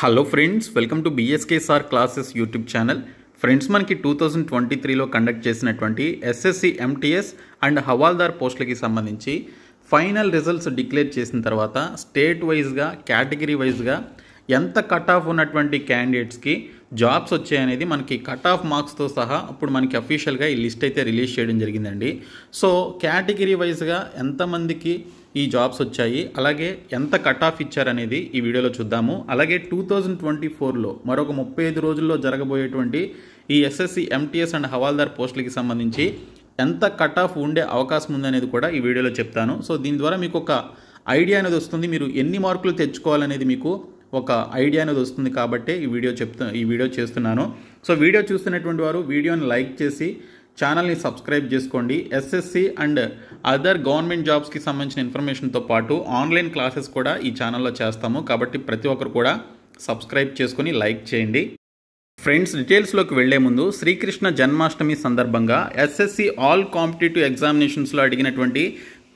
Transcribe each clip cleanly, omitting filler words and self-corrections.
Hello friends, welcome to BSKSR classes YouTube channel. Friends, మనకి 2023లో conduct చేసినటువంటి SSC MTS and హవాల్దార్ పోస్టులకి సంబంధించి ఫైనల్ రిజల్ట్స్ డిక్లేర్ చేసిన తర్వాత స్టేట్ వైజ్గా, కేటగిరీ వైజ్గా ఎంత కట్ ఆఫ్ ఉన్నటువంటి క్యాండిడేట్స్కి జాబ్స్ వచ్చాయనేది మనకి కట్ ఆఫ్ మార్క్స్తో సహా అప్పుడు మనకి అఫీషియల్గా ఈ లిస్ట్ అయితే రిలీజ్ చేయడం జరిగిందండి. సో కేటగిరీ వైజ్గా ఎంతమందికి ఈ జాబ్స్ వచ్చాయి, అలాగే ఎంత కట్ ఆఫ్ ఇచ్చారనేది ఈ వీడియోలో చూద్దాము. అలాగే 2024లో మరొక 35 రోజుల్లో జరగబోయేటువంటి ఈ ఎస్ఎస్సి ఎంటీఎస్ అండ్ హవాల్దార్ పోస్టులకి సంబంధించి ఎంత కట్ ఆఫ్ ఉండే అవకాశం ఉందనేది కూడా ఈ వీడియోలో చెప్తాను. సో దీని ద్వారా మీకు ఒక ఐడియా అనేది వస్తుంది, మీరు ఎన్ని మార్కులు తెచ్చుకోవాలనేది మీకు ఒక ఐడియా అనేది వస్తుంది. కాబట్టి ఈ వీడియో చేస్తున్నాను. సో వీడియో చూస్తున్నటువంటి వారు వీడియోని లైక్ చేసి ఛానల్ని సబ్స్క్రైబ్ చేసుకోండి. ఎస్ఎస్సి అండ్ అదర్ గవర్నమెంట్ జాబ్స్కి సంబంధించిన ఇన్ఫర్మేషన్తో పాటు ఆన్లైన్ క్లాసెస్ కూడా ఈ ఛానల్లో చేస్తాము. కాబట్టి ప్రతి ఒక్కరు కూడా సబ్స్క్రైబ్ చేసుకొని లైక్ చేయండి. ఫ్రెండ్స్, డీటెయిల్స్లోకి వెళ్లే ముందు శ్రీకృష్ణ జన్మాష్టమి సందర్భంగా ఎస్ఎస్సి ఆల్ కాంపిటేటివ్ ఎగ్జామినేషన్స్లో అడిగినటువంటి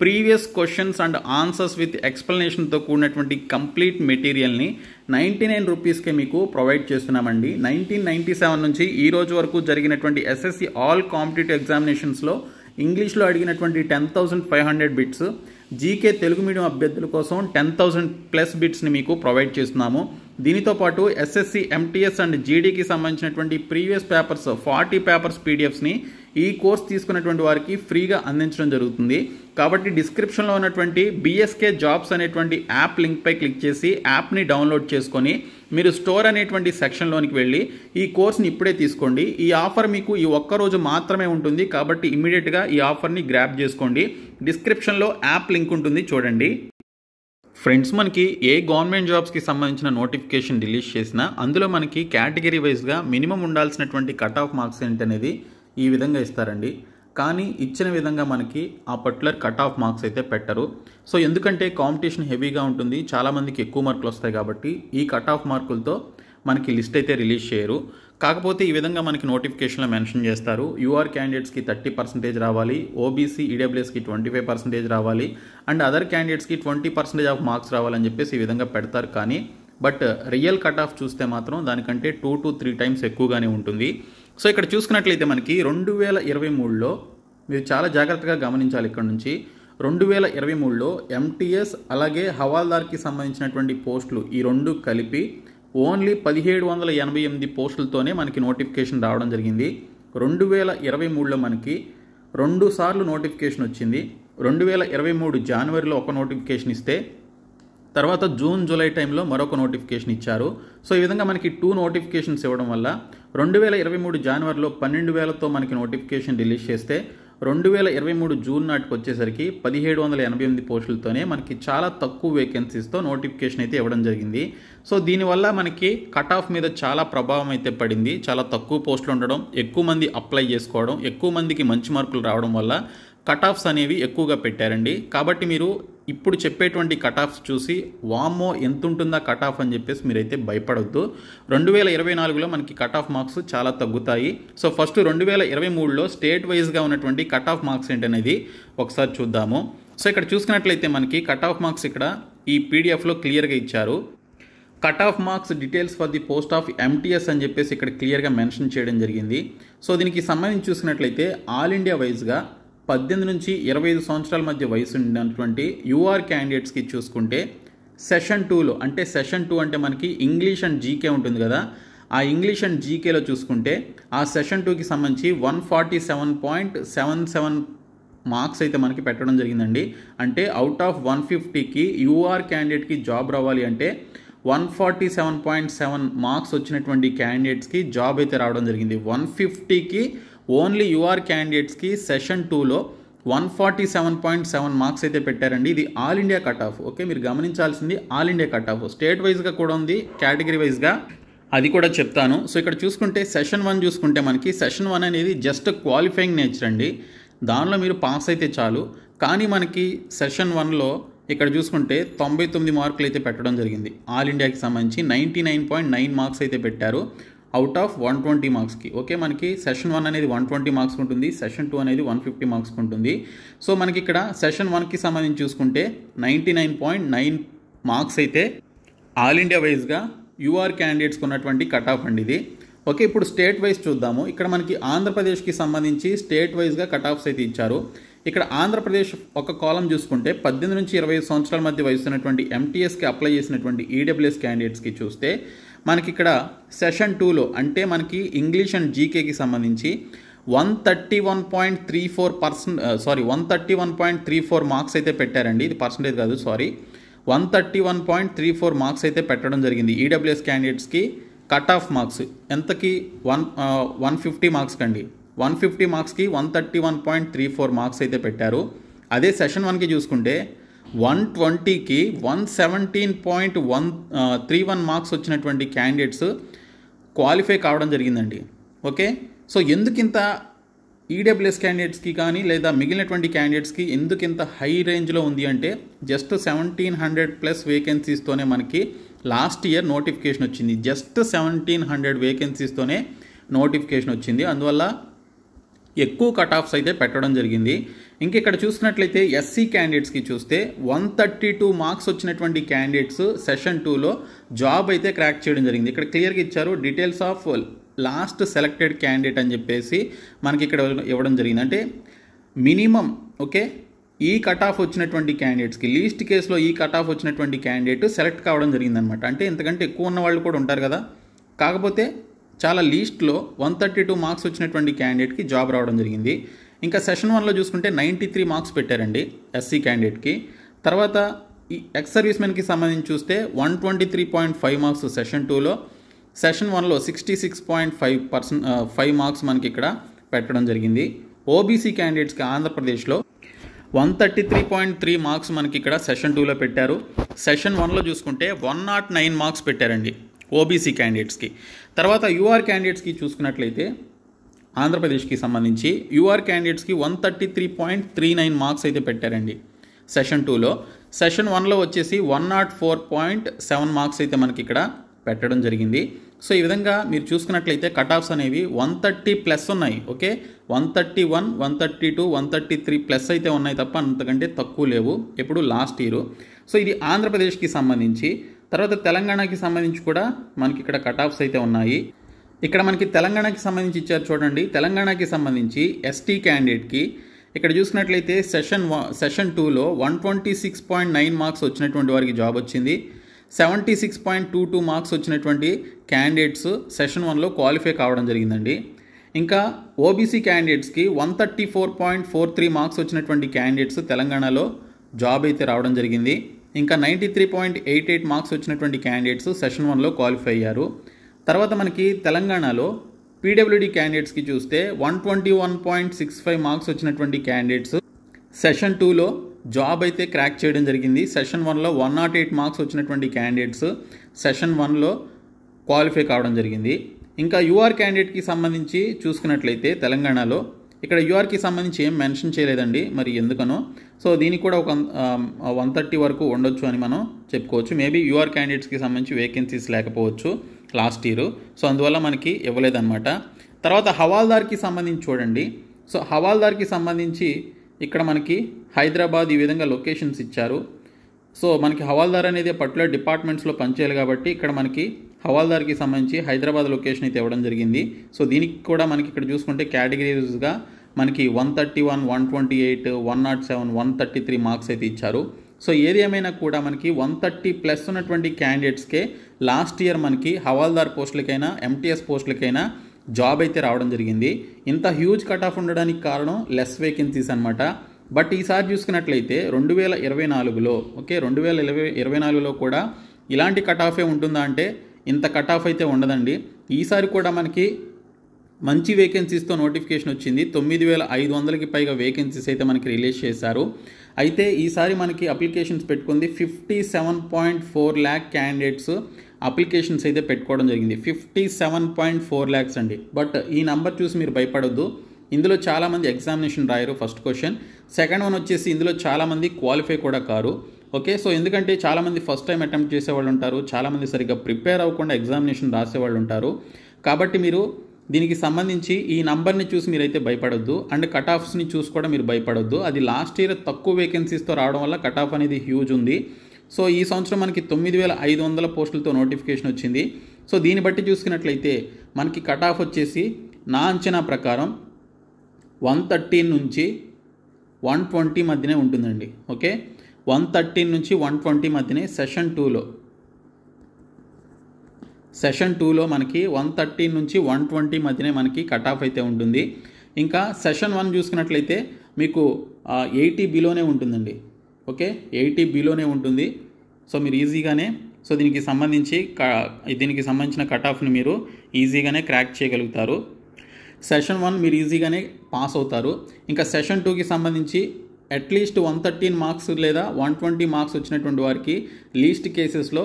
previous questions and answers with ఎక్స్ప్లెనేషన్తో కూడినటువంటి కంప్లీట్ మెటీరియల్ని 99 రూపీస్కే మీకు ప్రొవైడ్ చేస్తున్నామండి. 1997 నుంచి ఈ రోజు వరకు జరిగినటువంటి ఎస్ఎస్సి ఆల్ కాంపిటేటివ్ ఎగ్జామినేషన్స్లో ఇంగ్లీష్లో అడిగినటువంటి 10,500 బిట్స్, జీకే తెలుగు మీడియం అభ్యర్థుల కోసం 10,000+ బిట్స్ని మీకు ప్రొవైడ్ చేస్తున్నాము. దీనితో పాటు ఎస్ఎస్సి ఎంటీఎస్ అండ్ జీడీకి సంబంధించినటువంటి ప్రీవియస్ పేపర్స్ 40 పేపర్స్ పీడిఎఫ్స్ని ఈ కోర్స్ తీసుకున్నటువంటి వారికి ఫ్రీగా అందించడం జరుగుతుంది. కాబట్టి డిస్క్రిప్షన్లో ఉన్నటువంటి బిఎస్కే జాబ్స్ అనేటువంటి యాప్ లింక్పై క్లిక్ చేసి యాప్ని డౌన్లోడ్ చేసుకొని మీరు స్టోర్ అనేటువంటి సెక్షన్లోనికి వెళ్ళి ఈ కోర్స్ని ఇప్పుడే తీసుకోండి. ఈ ఆఫర్ మీకు ఈ ఒక్కరోజు మాత్రమే ఉంటుంది. కాబట్టి ఇమ్మీడియట్గా ఈ ఆఫర్ని గ్రాబ్ చేసుకోండి. డిస్క్రిప్షన్లో యాప్ లింక్ ఉంటుంది, చూడండి. ఫ్రెండ్స్, మనకి ఏ గవర్నమెంట్ జాబ్స్కి సంబంధించిన నోటిఫికేషన్ రిలీజ్ చేసినా అందులో మనకి కేటగిరీ వైజ్గా మినిమం ఉండాల్సినటువంటి కట్ ఆఫ్ మార్క్స్ ఏంటనేది ఈ విధంగా ఇస్తారండి. కానీ ఇచ్చిన విధంగా మనకి ఆ పర్టికులర్ కట్ ఆఫ్ మార్క్స్ అయితే పెట్టరు. సో ఎందుకంటే కాంపిటీషన్ హెవీగా ఉంటుంది, చాలామందికి ఎక్కువ మార్కులు వస్తాయి. కాబట్టి ఈ కట్ ఆఫ్ మార్కులతో మనకి లిస్ట్ అయితే రిలీజ్ చేయరు. కాకపోతే ఈ విధంగా మనకి నోటిఫికేషన్లో మెన్షన్ చేస్తారు. యూఆర్ క్యాండిడేట్స్కి 30% రావాలి, ఓబీసీ ఈడబ్ల్యూఎస్కి 25% రావాలి, అండ్ అదర్ క్యాండిడేట్స్కి 20% ఆఫ్ మార్క్స్ రావాలని చెప్పేసి ఈ విధంగా పెడతారు. కానీ బట్ రియల్ కట్ ఆఫ్ చూస్తే మాత్రం దానికంటే 2 to 3 times ఎక్కువగానే ఉంటుంది. సో ఇక్కడ చూసుకున్నట్లయితే మనకి 2023లో మీరు చాలా జాగ్రత్తగా గమనించాలి. ఇక్కడ నుంచి 2023లో ఎంటీఎస్ అలాగే హవాల్దార్కి సంబంధించినటువంటి పోస్టులు ఈ రెండు కలిపి ఓన్లీ 1788 పోస్టులతోనే మనకి నోటిఫికేషన్ రావడం జరిగింది. 2023లో మనకి 2 సార్లు నోటిఫికేషన్ వచ్చింది. 2023 జనవరిలో ఒక నోటిఫికేషన్ ఇస్తే తర్వాత జూన్ జూలై టైంలో మరొక నోటిఫికేషన్ ఇచ్చారు. సో ఈ విధంగా మనకి 2 నోటిఫికేషన్స్ ఇవ్వడం వల్ల 2023 జనవరిలో 12,000తో మనకి నోటిఫికేషన్ రిలీజ్ చేస్తే 2023 జూన్ నాటికి వచ్చేసరికి 1788 పోస్టులతోనే మనకి చాలా తక్కువ వేకెన్సీస్తో నోటిఫికేషన్ అయితే ఇవ్వడం జరిగింది. సో దీనివల్ల మనకి కట్ ఆఫ్ మీద చాలా ప్రభావం అయితే పడింది. చాలా తక్కువ పోస్టులు ఉండడం, ఎక్కువ మంది అప్లై చేసుకోవడం, ఎక్కువ మందికి మంచి మార్కులు రావడం వల్ల కట్ ఆఫ్స్ అనేవి ఎక్కువగా పెట్టారండి. కాబట్టి మీరు ఇప్పుడు చెప్పేటువంటి కట్ ఆఫ్స్ చూసి వామ్మో ఎంత ఉంటుందా కట్ ఆఫ్ అని చెప్పేసి మీరైతే భయపడొద్దు. 2024లో మనకి కట్ ఆఫ్ మార్క్స్ చాలా తగ్గుతాయి. సో ఫస్ట్ 2023లో స్టేట్ వైజ్గా ఉన్నటువంటి కట్ ఆఫ్ మార్క్స్ ఏంటనేది ఒకసారి చూద్దాము. సో ఇక్కడ చూసుకున్నట్లయితే మనకి కట్ ఆఫ్ మార్క్స్ ఇక్కడ ఈ పీడిఎఫ్లో క్లియర్గా ఇచ్చారు. Cut off marks details for the post of MTS అని చెప్పేసి ఇక్కడ క్లియర్గా మెన్షన్ చేయడం జరిగింది. సో దీనికి సంబంధించి చూసుకున్నట్లయితే ఆల్ ఇండియా వైజ్గా 18 నుంచి 25 సంవత్సరాల మధ్య వయసు ఉన్నటువంటి యూఆర్ క్యాండిడేట్స్కి చూసుకుంటే సెషన్ 2లో, అంటే సెషన్ 2 అంటే మనకి ఇంగ్లీష్ అండ్ జీకే ఉంటుంది కదా, ఆ ఇంగ్లీష్ అండ్ జీకేలో చూసుకుంటే ఆ సెషన్ 2కి సంబంధించి 147.77 మార్క్స్ అయితే మనకి పెట్టడం జరిగిందండి. అంటే అవుట్ ఆఫ్ 150కి యూఆర్ క్యాండిడేట్కి జాబ్ రావాలి అంటే 147.7 మార్క్స్ వచ్చినటువంటి క్యాండిడేట్స్కి జాబ్ అయితే రావడం జరిగింది. 150కి ఓన్లీ యూఆర్ క్యాండిడేట్స్కి సెషన్ 2లో 147.7 మార్క్స్ అయితే పెట్టారండి. ఇది all India cut off. Okay, మీరు గమనించాల్సింది all India cut off. State వైజ్గా కూడా ఉంది, కేటగిరీ వైజ్గా అది కూడా చెప్తాను. సో ఇక్కడ చూసుకుంటే సెషన్ 1 చూసుకుంటే మనకి సెషన్ 1 అనేది జస్ట్ క్వాలిఫైయింగ్ నేచర్ అండి. దానిలో మీరు పాస్ అయితే చాలు. కానీ మనకి సెషన్ 1లో ఇక్కడ చూసుకుంటే 99 మార్కులు అయితే పెట్టడం జరిగింది. ఆల్ ఇండియాకి సంబంధించి 99.9 మార్క్స్ అయితే పెట్టారు అవుట్ ఆఫ్ 120 మార్క్స్కి. ఓకే, మనకి సెషన్ 1 అనేది 120 మార్క్స్ ఉంటుంది, సెషన్ 2 అనేది 150 మార్క్స్ ఉంటుంది. సో మనకి ఇక్కడ సెషన్ 1కి సంబంధించి చూసుకుంటే 99.9 మార్క్స్ అయితే ఆల్ ఇండియా వైజ్గా యూఆర్ క్యాండిడేట్స్కి ఉన్నటువంటి కట్ ఆఫ్ అండి ఇది. ఓకే, ఇప్పుడు స్టేట్ వైజ్ చూద్దాము. ఇక్కడ మనకి ఆంధ్రప్రదేశ్కి సంబంధించి స్టేట్ వైజ్గా కట్ ఆఫ్స్ అయితే ఇచ్చారు. ఇక్కడ ఆంధ్రప్రదేశ్ ఒక కాలం చూసుకుంటే 18 నుంచి 25 సంవత్సరాల మధ్య వయసున్నటువంటి ఎంటీఎస్కి అప్లై చేసినటువంటి ఈడబ్ల్యూఎస్ క్యాండిడేట్స్కి చూస్తే మనకి ఇక్కడ సెషన్ 2లో అంటే మనకి ఇంగ్లీష్ అండ్ జీకేకి సంబంధించి 131.34 మార్క్స్ అయితే పెట్టారండి. ఇది పర్సంటేజ్ కాదు, సారీ, 131.34 మార్క్స్ అయితే పెట్టడం జరిగింది. ఈడబ్ల్యూఎస్ క్యాండిడేట్స్కి కట్ ఆఫ్ మార్క్స్ ఎంతకి 150 మార్క్స్ కండి. 150 మార్క్స్కి 131.34 మార్క్స్ అయితే పెట్టారు. అదే సెషన్ 1కి చూసుకుంటే 120కి 117.31 మార్క్స్ వచ్చినటువంటి క్యాండిడేట్స్ క్వాలిఫై కావడం జరిగిందండి. ఓకే, సో ఎందుకింత ఈడబ్ల్యూఎస్ క్యాండిడేట్స్కి కానీ లేదా మిగిలినటువంటి క్యాండిడేట్స్కి ఎందుకింత హై రేంజ్లో ఉంది అంటే జస్ట్ 1700+ వేకెన్సీస్తోనే మనకి లాస్ట్ ఇయర్ నోటిఫికేషన్ వచ్చింది. జస్ట్ 1700 వేకెన్సీస్తోనే నోటిఫికేషన్ వచ్చింది. అందువల్ల ఎక్కువ కట్ ఆఫ్స్ అయితే పెట్టడం జరిగింది. ఇక్కడ చూసినట్లయితే ఎస్సీ క్యాండిడేట్స్కి చూస్తే 132 మార్క్స్ వచ్చినటువంటి క్యాండిడేట్స్ సెషన్ 2లో జాబ్ అయితే క్రాక్ చేయడం జరిగింది. ఇక్కడ క్లియర్గా ఇచ్చారు details of last selected candidate అని చెప్పేసి మనకి ఇక్కడ ఇవ్వడం జరిగింది. అంటే మినిమం ఓకే ఈ కట్ ఆఫ్ వచ్చినటువంటి క్యాండిడేట్స్కి లీస్ట్ కేసులో ఈ కట్ ఆఫ్ వచ్చినటువంటి క్యాండిడేట్ సెలెక్ట్ కావడం జరిగిందనమాట. అంటే ఇంతకంటే ఎక్కువ ఉన్న వాళ్ళు కూడా ఉంటారు కదా, కాకపోతే చాలా లీస్ట్లో 132 మార్క్స్ వచ్చినటువంటి క్యాండిడేట్కి జాబ్ రావడం జరిగింది. ఇంకా సెషన్ 1లో చూసుకుంటే 93 మార్క్స్ పెట్టారండి ఎస్సీ క్యాండిడేట్కి. తర్వాత ఈ ఎక్స్ సర్వీస్ మెన్కి సంబంధించి చూస్తే 123.5 మార్క్స్ సెషన్ 2లో, సెషన్ 1లో 66.5 మార్క్స్ మనకి ఇక్కడ పెట్టడం జరిగింది. ఓబీసీ క్యాండిడేట్స్కి ఆంధ్రప్రదేశ్లో 133.3 మార్క్స్ మనకి ఇక్కడ సెషన్ 2లో పెట్టారు. సెషన్ 1లో చూసుకుంటే 109 మార్క్స్ పెట్టారండి ఓబీసీ క్యాండిడేట్స్కి. తర్వాత యూఆర్ క్యాండిడేట్స్కి చూసుకున్నట్లయితే ఆంధ్రప్రదేశ్కి సంబంధించి యూఆర్ క్యాండిడేట్స్కి 133.39 మార్క్స్ అయితే పెట్టారండి సెషన్ 2లో. సెషన్ 1లో వచ్చేసి 104.7 మార్క్స్ అయితే మనకి ఇక్కడ పెట్టడం జరిగింది. సో ఈ విధంగా మీరు చూసుకున్నట్లయితే కట్ ఆఫ్స్ అనేవి 130+ ఉన్నాయి. ఓకే, 131, 132, 133+ అయితే ఉన్నాయి తప్ప అంతకంటే తక్కువ లేవు ఎప్పుడు లాస్ట్ ఇయర్. సో ఇది ఆంధ్రప్రదేశ్కి సంబంధించి. తర్వాత తెలంగాణకి సంబంధించి కూడా మనకి ఇక్కడ కట్ ఆఫ్స్ అయితే ఉన్నాయి. ఇక్కడ మనకి తెలంగాణకి సంబంధించి ఇచ్చారు చూడండి. తెలంగాణకి సంబంధించి ఎస్టీ క్యాండిడేట్కి ఇక్కడ చూసినట్లయితే సెషన్ 2లో 126.9 మార్క్స్ వచ్చినటువంటి వారికి జాబ్ వచ్చింది. 76.22 మార్క్స్ వచ్చినటువంటి క్యాండిడేట్స్ సెషన్ 1లో క్వాలిఫై కావడం జరిగిందండి. ఇంకా ఓబీసీ క్యాండిడేట్స్కి 134.43 మార్క్స్ వచ్చినటువంటి క్యాండిడేట్స్ తెలంగాణలో జాబ్ అయితే రావడం జరిగింది. ఇంకా 93.88 మార్క్స్ వచ్చినటువంటి క్యాండిడేట్స్ సెషన్ 1లో క్వాలిఫై అయ్యారు. తర్వాత మనకి తెలంగాణలో పీడబ్ల్యూడీ క్యాండిడేట్స్కి చూస్తే 121.65 మార్క్స్ వచ్చినటువంటి క్యాండిడేట్స్ సెషన్ 2లో జాబ్ అయితే క్రాక్ చేయడం జరిగింది. సెషన్ 1లో 108 మార్క్స్ వచ్చినటువంటి క్యాండిడేట్స్ సెషన్ 1లో క్వాలిఫై కావడం జరిగింది. ఇంకా యూఆర్ క్యాండిడేట్కి సంబంధించి చూసుకున్నట్లయితే తెలంగాణలో ఇక్కడ యూఆర్కి సంబంధించి ఏం మెన్షన్ చేయలేదండి, మరి ఎందుకనో. సో దీనికి కూడా ఒక 130 వరకు ఉండొచ్చు అని మనం చెప్పుకోవచ్చు. మేబీ యూఆర్ క్యాండిడేట్స్కి సంబంధించి వేకెన్సీస్ లేకపోవచ్చు లాస్ట్ ఇయర్, సో అందువల్ల మనకి ఇవ్వలేదన్నమాట. తర్వాత హవాల్దార్కి సంబంధించి చూడండి. సో హవాల్దార్కి సంబంధించి ఇక్కడ మనకి హైదరాబాద్ ఈ విధంగా లొకేషన్స్ ఇచ్చారు. సో మనకి హవాల్దార్ అనేది పర్టికులర్ డిపార్ట్మెంట్స్లో పనిచేయాలి కాబట్టి ఇక్కడ మనకి హవాల్దార్కి సంబంధించి హైదరాబాద్ లొకేషన్ అయితే ఇవ్వడం జరిగింది. సో దీనికి కూడా మనకి ఇక్కడ చూసుకుంటే కేటగిరీస్గా మనకి 131, 128, 107, 133 మార్క్స్ అయితే ఇచ్చారు. సో ఏది ఏమైనా కూడా మనకి 130+ ఉన్నటువంటి క్యాండిడేట్స్కే లాస్ట్ ఇయర్ మనకి హవాల్దార్ పోస్టులకైనా ఎంటీఎస్ పోస్టులకైనా జాబ్ అయితే రావడం జరిగింది. ఇంత హ్యూజ్ కట్ ఆఫ్ ఉండడానికి కారణం లెస్ వేకెన్సీస్ అనమాట. బట్ ఈసారి చూసుకున్నట్లయితే 2024లో ఓకే 2024లో కూడా ఇలాంటి కట్ ఆఫే ఉంటుందా అంటే ఇంత కట్ ఆఫ్ అయితే ఉండదండి. ఈసారి కూడా మనకి మంచి వేకెన్సీస్తో నోటిఫికేషన్ వచ్చింది. 9500కి పైగా వేకెన్సీస్ అయితే మనకి రిలీజ్ చేశారు. అయితే ఈసారి మనకి అప్లికేషన్స్ పెట్టుకుంది 57.4 lakh క్యాండిడేట్స్ అప్లికేషన్స్ అయితే పెట్టుకోవడం జరిగింది. 57.4 lakhs అండి. బట్ ఈ నెంబర్ చూసి మీరు భయపడొద్దు. ఇందులో చాలామంది ఎగ్జామినేషన్ రాయరు ఫస్ట్ క్వశ్చన్. సెకండ్ వన్ వచ్చేసి ఇందులో చాలామంది క్వాలిఫై కూడా కారు. ఓకే, సో ఎందుకంటే చాలామంది ఫస్ట్ టైం అటెంప్ట్ చేసేవాళ్ళు ఉంటారు, చాలామంది సరిగ్గా ప్రిపేర్ అవ్వకుండా ఎగ్జామినేషన్ రాసేవాళ్ళు ఉంటారు. కాబట్టి మీరు దీనికి సంబంధించి ఈ నంబర్ని చూసి మీరైతే భయపడొద్దు. అండ్ కట్ ఆఫ్స్ని చూసి కూడా మీరు భయపడొద్దు. అది లాస్ట్ ఇయర్ తక్కువ వేకెన్సీస్తో రావడం వల్ల కట్ ఆఫ్ అనేది హ్యూజ్ ఉంది. సో ఈ సంవత్సరం మనకి 9,500 పోస్టులతో నోటిఫికేషన్ వచ్చింది. సో దీన్ని బట్టి చూసుకున్నట్లయితే మనకి కట్ ఆఫ్ వచ్చేసి నా అంచనా ప్రకారం 113 నుంచి 120 మధ్యనే ఉంటుందండి. ఓకే, 113 నుంచి 120 మధ్యనే సెషన్ 2లో మనకి 113 నుంచి 120 మధ్యనే మనకి కట్ ఆఫ్ అయితే ఉంటుంది. ఇంకా సెషన్ 1 చూసుకున్నట్లయితే మీకు 80 బిలోనే ఉంటుందండి. ఓకే, 80 బిలోనే ఉంటుంది. సో మీరు ఈజీగానే దీనికి సంబంధించిన కట్ ఆఫ్ని మీరు ఈజీగానే క్రాక్ చేయగలుగుతారు. సెషన్ 1 మీరు ఈజీగానే పాస్ అవుతారు. ఇంకా సెషన్ 2కి సంబంధించి అట్లీస్ట్ 113 మార్క్స్ లేదా 120 మార్క్స్ వచ్చినటువంటి వారికి లీస్ట్ కేసెస్లో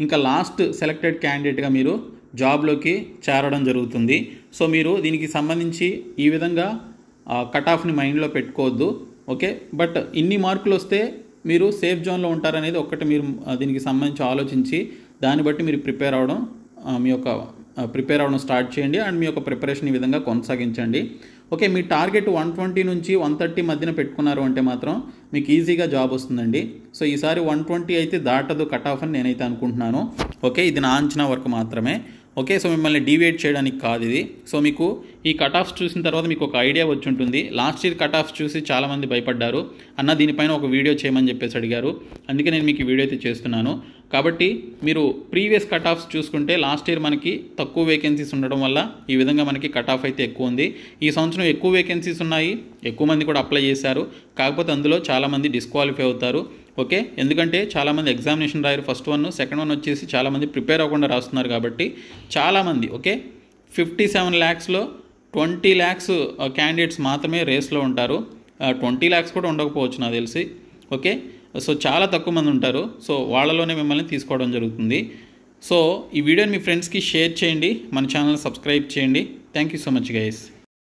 ఇంకా లాస్ట్ సెలెక్టెడ్ క్యాండిడేట్గా మీరు జాబ్లోకి చేరడం జరుగుతుంది. సో మీరు దీనికి సంబంధించి ఈ విధంగా కట్ ఆఫ్ని మైండ్లో పెట్టుకోవద్దు. ఓకే, బట్ ఇన్ని మార్కులు వస్తే మీరు సేఫ్ జోన్లో ఉంటారనేది ఒక్కటి మీరు దీనికి సంబంధించి ఆలోచించి దాన్ని బట్టి మీరు ప్రిపేర్ అవ్వడం స్టార్ట్ చేయండి అండ్ మీ యొక్క ప్రిపరేషన్ ఈ విధంగా కొనసాగించండి. ఓకే, మీ టార్గెట్ 120 నుంచి 130 మధ్యన పెట్టుకున్నారు అంటే మాత్రం మీకు ఈజీగా జాబ్ వస్తుందండి. సో ఈసారి 120 అయితే దాటదు కట్ ఆఫ్ అని నేనైతే అనుకుంటున్నాను. ఓకే, ఇది నా అంచనా వరకు మాత్రమే. ఓకే, సో మిమ్మల్ని డీవియేట్ చేయడానికి కాదు ఇది. సో మీకు ఈ కట్ ఆఫ్స్ చూసిన తర్వాత మీకు ఒక ఐడియా వచ్చి ఉంటుంది. లాస్ట్ ఇయర్ కట్ ఆఫ్స్ చూసి చాలామంది భయపడ్డారు, అన్న దీనిపైన ఒక వీడియో చేయమని చెప్పేసి అడిగారు. అందుకే నేను మీకు ఈ వీడియో అయితే చేస్తున్నాను. కాబట్టి మీరు ప్రీవియస్ కట్ ఆఫ్స్ చూసుకుంటే లాస్ట్ ఇయర్ మనకి తక్కువ వేకెన్సీస్ ఉండడం వల్ల ఈ విధంగా మనకి కట్ ఆఫ్ అయితే ఎక్కువ ఉంది. ఈ సంవత్సరం ఎక్కువ వేకెన్సీస్ ఉన్నాయి, ఎక్కువ మంది కూడా అప్లై చేశారు. కాకపోతే అందులో చాలామంది డిస్క్వాలిఫై అవుతారు. ఓకే, ఎందుకంటే చాలామంది ఎగ్జామినేషన్ రాయరు. ఫస్ట్ 1, సెకండ్ 1 వచ్చేసి చాలామంది ప్రిపేర్ అవ్వకుండా రాస్తున్నారు. కాబట్టి చాలామంది 57 lakhsలో 20 lakhs క్యాండిడేట్స్ మాత్రమే రేస్లో ఉంటారు. 20 lakhs కూడా ఉండకపోవచ్చు నాకు తెలిసి. ఓకే, సో చాలా తక్కువ మంది ఉంటారు. సో వాళ్ళలోనే మిమ్మల్ని తీసుకోవడం జరుగుతుంది. సో ఈ వీడియోని మీ ఫ్రెండ్స్కి షేర్ చేయండి, మన ఛానల్ సబ్స్క్రైబ్ చేయండి. Thank you so much guys.